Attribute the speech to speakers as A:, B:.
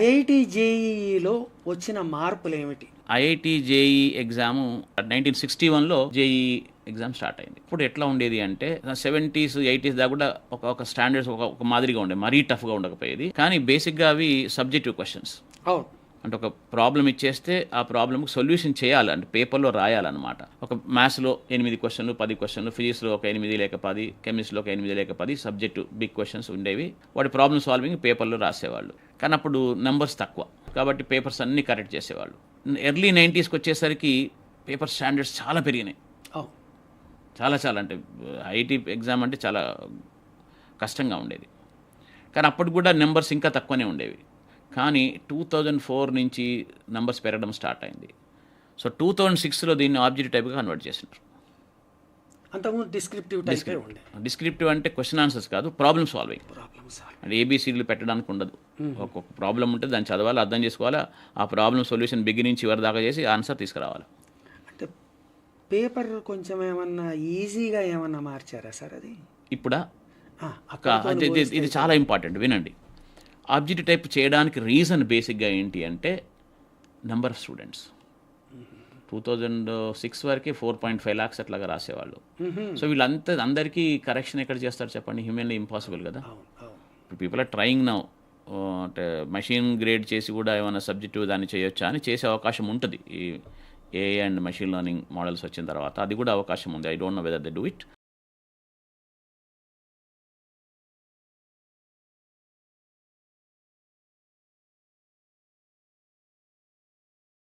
A: IIT జేఈఈలో వచ్చిన మార్పులేమిటి?
B: ఐఐటి జేఈ ఎగ్జాము 1961లో జేఈ ఎగ్జామ్ స్టార్ట్ అయింది. ఇప్పుడు ఎట్లా ఉండేది అంటే 70s 80s దాకా కూడా ఒక స్టాండర్డ్స్ ఒక మాదిరిగా ఉండేది, మరీ టఫ్గా ఉండకపోయేది. కానీ బేసిక్గా అవి సబ్జెక్టివ్ క్వశ్చన్స్.
A: అవును.
B: అంటే ఒక ప్రాబ్లం ఇచ్చేస్తే ఆ ప్రాబ్లమ్కి సొల్యూషన్ చేయాలి, అంటే పేపర్లో రాయాలన్నమాట. ఒక మ్యాథ్స్లో 8 క్వశ్చన్లు 10 క్వశ్చన్లు, ఫిజిక్స్లో ఒక 8 లేక 10, కెమిస్ట్రీలో ఒక 8 లేక 10 సబ్జెక్టు బిగ్ క్వశ్చన్స్ ఉండేవి. వాటి ప్రాబ్లమ్ సాల్వింగ్ పేపర్లో రాసేవాళ్ళు. కానీ అప్పుడు నెంబర్స్ తక్కువ కాబట్టి పేపర్స్ అన్నీ కరెక్ట్ చేసేవాళ్ళు. ఎర్లీ 90స్కి వచ్చేసరికి పేపర్ స్టాండర్డ్స్ చాలా పెరిగినాయి.
A: అవును.
B: చాలా అంటే ఐఐటి ఎగ్జామ్ అంటే చాలా కష్టంగా ఉండేది. కానీ అప్పుడు కూడా నెంబర్స్ ఇంకా తక్కువనే ఉండేవి. కానీ 2004 నుంచి నెంబర్స్ పెరగడం స్టార్ట్ అయింది. సో 2006లో దీన్ని ఆబ్జెక్టివ్ టైప్గా కన్వర్ట్ చేసినారు.
A: అంతకుముందు డిస్క్రిప్టివ్ టైపే ఉండే.
B: డిస్క్రిప్టివ్ అంటే క్వశ్చన్ ఆన్సర్స్ కాదు, ప్రాబ్లమ్ సాల్వింగ్.
A: Problem solve.
B: అంటే ఏబీసీలు పెట్టడానికి ఉండదు. ఒక్కొక్క ప్రాబ్లం ఉంటే దాన్ని చదవాలి, అర్థం చేసుకోవాలి, ఆ ప్రాబ్లం సొల్యూషన్ బిగినింగ్ నుంచి చివరి దాకా చేసి ఆన్సర్ తీసుకురావాలి.
A: అంటే పేపర్ కొంచెం ఏమన్నా ఈజీగా ఏమన్నా మార్చారా సార్ అది?
B: ఇప్పుడా
A: అక్కడితో
B: ఇది చాలా ఇంపార్టెంట్, వినండి. ఆబ్జెక్టివ్ టైప్ చేయడానికి రీజన్ బేసిక్గా ఏంటి అంటే నెంబర్ ఆఫ్ స్టూడెంట్స్. 2006 వరకే 4.5 lakhs అట్లాగా రాసేవాళ్ళు. సో వీళ్ళంతా అందరికీ కరెక్షన్ ఎక్కడ చేస్తారు చెప్పండి? హ్యూమన్లీ ఇంపాసిబుల్ కదా.
A: అవును, అవును.
B: ఇప్పుడు పీపుల్ ఆర్ ట్రయింగ్ నౌ, అంటే మెషిన్ గ్రేడ్ చేసి కూడా ఏమైనా సబ్జెక్టు దాన్ని చేయొచ్చా అని చేసే అవకాశం ఉంటుంది. ఈ AI and machine learning models వచ్చిన తర్వాత అది కూడా అవకాశం ఉంది. I don't know whether they do it.